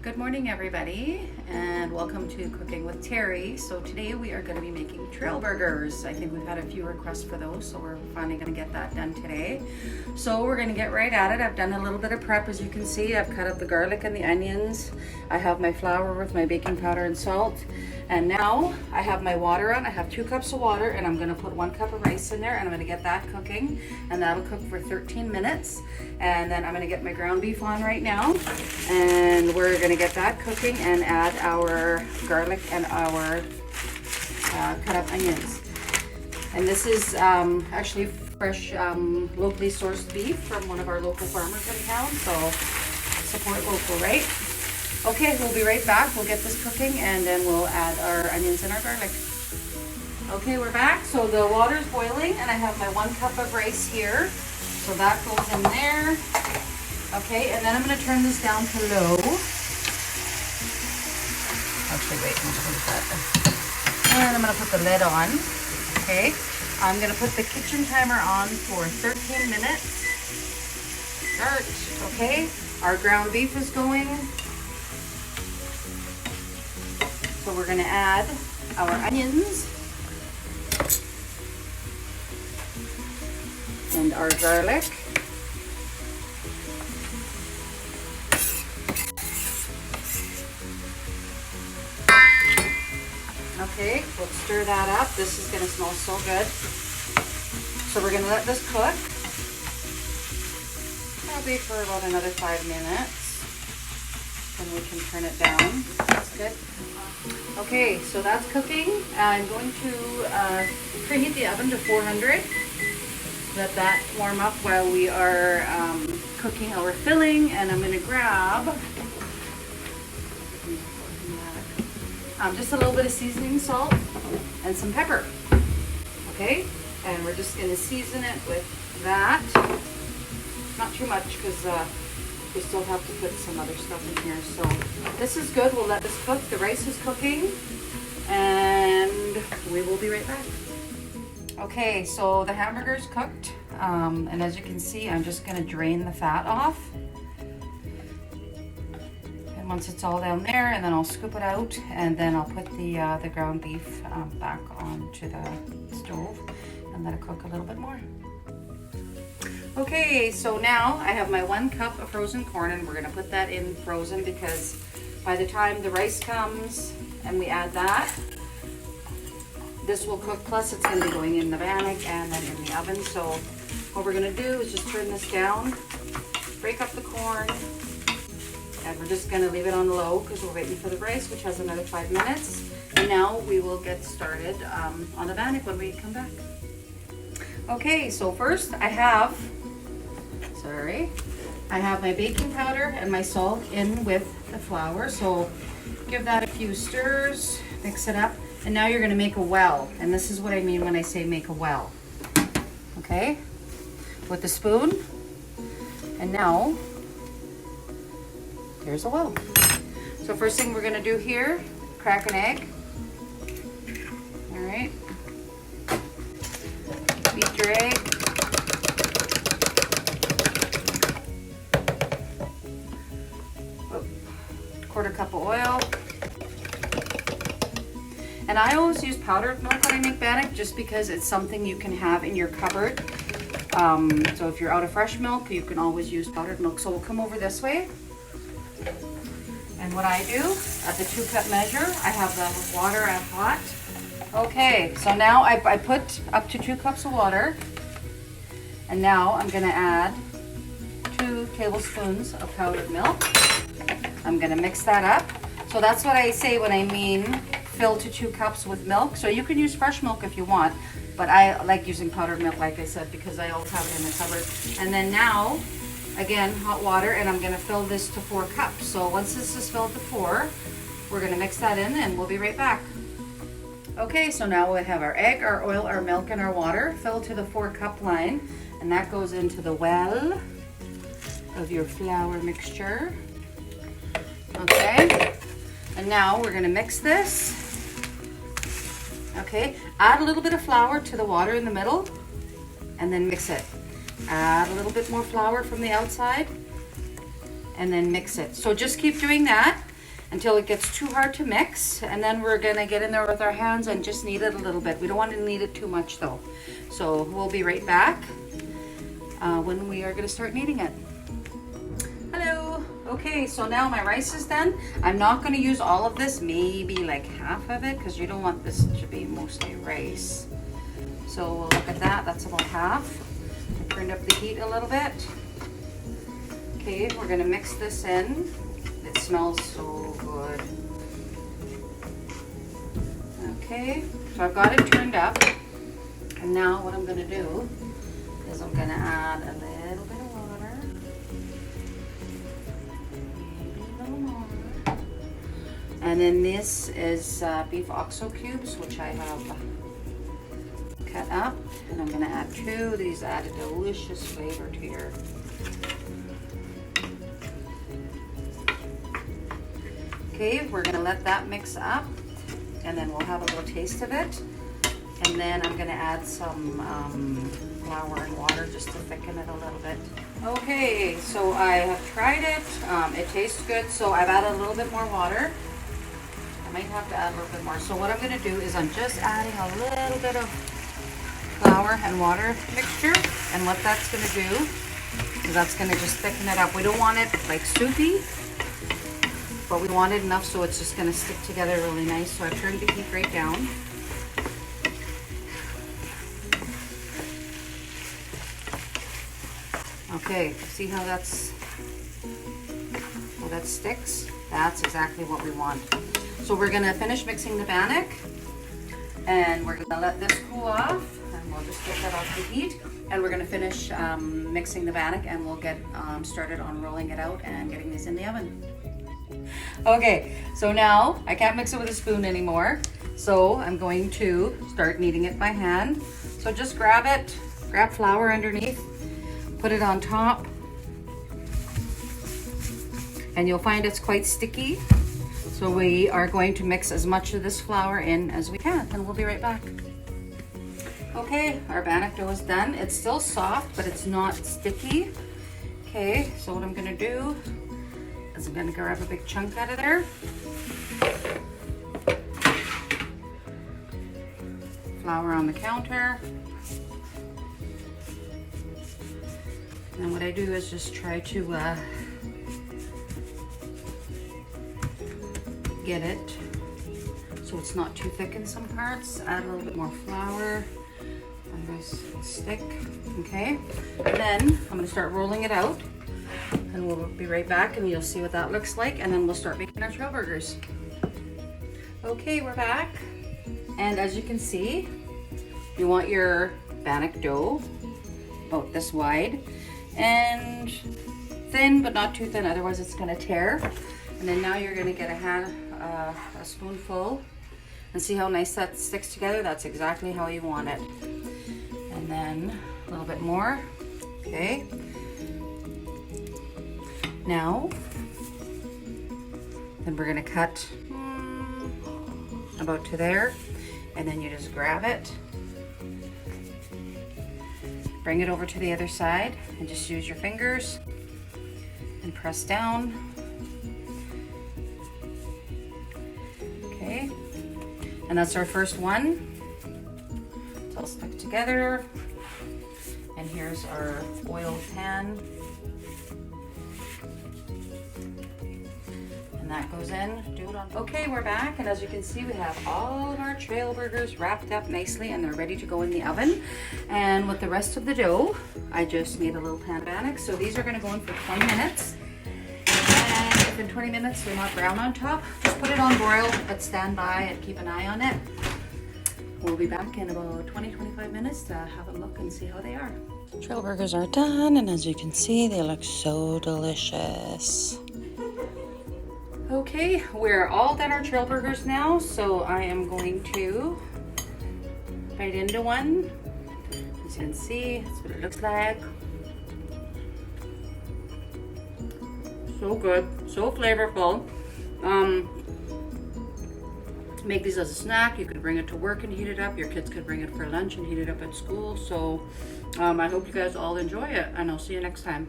Good morning, everybody, and welcome to Cooking with Terry. So today we are going to be making trail burgers. I think we've had a few requests for those, so we're finally going to get that done today. So we're going to get right at it. I've done a little bit of prep, as you can see. I've cut up the garlic and the onions. I have my flour with my baking powder and salt. And now I have my water on. I have 2 cups of water, and I'm going to put 1 cup of rice in there, and I'm going to get that cooking, and that'll cook for 13 minutes. And then I'm going to get my ground beef on right now, and we're going to get that cooking and add our garlic and our cut up onions. And this is actually fresh, locally sourced beef from one of our local farmers in town, so support local, right? Okay, we'll be right back. We'll get this cooking and then we'll add our onions and our garlic. Okay, we're back. So the water's boiling and I have my 1 cup of rice here. So that goes in there. Okay, and then I'm going to turn this down to low. Actually, wait, I'm going to put that. And I'm going to put the lid on. Okay, I'm going to put the kitchen timer on for 13 minutes. Start. Okay, our ground beef is going. So we're going to add our onions and our garlic. Okay, we'll stir that up. This is going to smell so good. So we're going to let this cook probably for about another 5 minutes. And we can turn it down. That's good. Okay, so that's cooking. I'm going to preheat the oven to 400. Let that warm up while we are cooking our filling. And I'm going to grab just a little bit of seasoning salt and some pepper. Okay, and we're just going to season it with that. Not too much because we still have to put some other stuff in here. So this is good. We'll let this cook. The rice is cooking and we will be right back. Okay, so the hamburger's cooked. And as you can see, I'm just going to drain the fat off. And once it's all down there, and then I'll scoop it out, and then I'll put the ground beef back onto the stove and let it cook a little bit more. Okay, so now I have my 1 cup of frozen corn, and we're going to put that in frozen because by the time the rice comes and we add that, this will cook, plus it's going to be going in the bannock and then in the oven. So what we're going to do is just turn this down, break up the corn, and we're just going to leave it on low because we're waiting for the rice, which has another 5 minutes. And now we will get started on the bannock when we come back. Okay, so first I have my baking powder and my salt in with the flour. So give that a few stirs, mix it up, and now you're going to make a well. And this is what I mean when I say make a well. Okay, with the spoon. And now there's a well. So first thing we're going to do here, crack an egg. All right, beat your egg. Quarter cup of oil. And I always use powdered milk when I make bannock just because it's something you can have in your cupboard. So if you're out of fresh milk, you can always use powdered milk. So we'll come over this way. And what I do, at the 2 cup measure, I have the water at hot. Okay, so now I put up to 2 cups of water. And now I'm going to add 2 tablespoons of powdered milk. I'm going to mix that up. So that's what I say when I mean fill to 2 cups with milk. So you can use fresh milk if you want, but I like using powdered milk, like I said, because I always have it in the cupboard. And then now, again, hot water, and I'm going to fill this to 4 cups. So once this is filled to 4, we're going to mix that in and we'll be right back. Okay, so now we have our egg, our oil, our milk, and our water filled to the 4 cup line, and that goes into the well of your flour mixture. Okay, and now we're going to mix this. Okay, add a little bit of flour to the water in the middle and then mix it. Add a little bit more flour from the outside and then mix it. So just keep doing that until it gets too hard to mix. And then we're gonna get in there with our hands and just knead it a little bit. We don't want to knead it too much though. So we'll be right back when we are gonna start kneading it. Hello. Okay, so now my rice is done. I'm not gonna use all of this, maybe like half of it, because you don't want this to be mostly rice. So we'll look at that, that's about half. I turned up the heat a little bit. Okay, we're gonna mix this in. It smells so good. Okay, so I've got it turned up. And now what I'm gonna do is I'm gonna add a little bit of water. Maybe a little more. And then this is beef oxo cubes, which I have cut up. And I'm gonna add 2. These add a delicious flavor to your okay, we're gonna let that mix up and then we'll have a little taste of it. And then I'm gonna add some flour and water just to thicken it a little bit. Okay, so I have tried it. It tastes good, so I've added a little bit more water. I might have to add a little bit more. So what I'm gonna do is I'm just adding a little bit of flour and water mixture. And what that's gonna do is that's gonna just thicken it up. We don't want it like soupy, but we want it enough so it's just gonna stick together really nice. So I've turned the heat right down. Okay, see how that sticks? That's exactly what we want. So we're gonna finish mixing the bannock and we're gonna let this cool off and we'll just get that off the heat. And we're gonna finish mixing the bannock and we'll get started on rolling it out and getting these in the oven. Okay, so now I can't mix it with a spoon anymore. So I'm going to start kneading it by hand. So just grab it, grab flour underneath, put it on top, and you'll find it's quite sticky. So we are going to mix as much of this flour in as we can, and we'll be right back. Okay, our bannock dough is done. It's still soft, but it's not sticky. Okay, so what I'm gonna do is I'm gonna grab a big chunk out of there. Flour on the counter. And what I do is just try to get it so it's not too thick in some parts. Add a little bit more flour, otherwise it'll stick. Okay, and then I'm gonna start rolling it out and we'll be right back and you'll see what that looks like, and then we'll start making our trail burgers. Okay, we're back, and as you can see, you want your bannock dough about this wide and thin, but not too thin, otherwise it's gonna tear. And then now you're gonna get a spoonful and see how nice that sticks together. That's exactly how you want it. And then a little bit more. Okay. Now, then we're gonna cut about to there, and then you just grab it, bring it over to the other side, and just use your fingers and press down. Okay, and that's our first one. It's all stuck together. And here's our oiled pan. And that goes in. Do it on. Okay, we're back, and as you can see, we have all of our trail burgers wrapped up nicely, and they're ready to go in the oven. And with the rest of the dough, I just made a little pan of bannock. So these are going to go in for 20 minutes. And if in 20 minutes they're not brown on top, just put it on broil, but stand by and keep an eye on it. We'll be back in about 20-25 minutes to have a look and see how they are. Trail burgers are done, and as you can see, they look so delicious. Okay, we're all done our trail burgers now, so I am going to bite into one. As you can see, that's what it looks like. So good, so flavorful. Make these as a snack. You could bring it to work and heat it up. Your kids could bring it for lunch and heat it up at school. So I hope you guys all enjoy it, and I'll see you next time.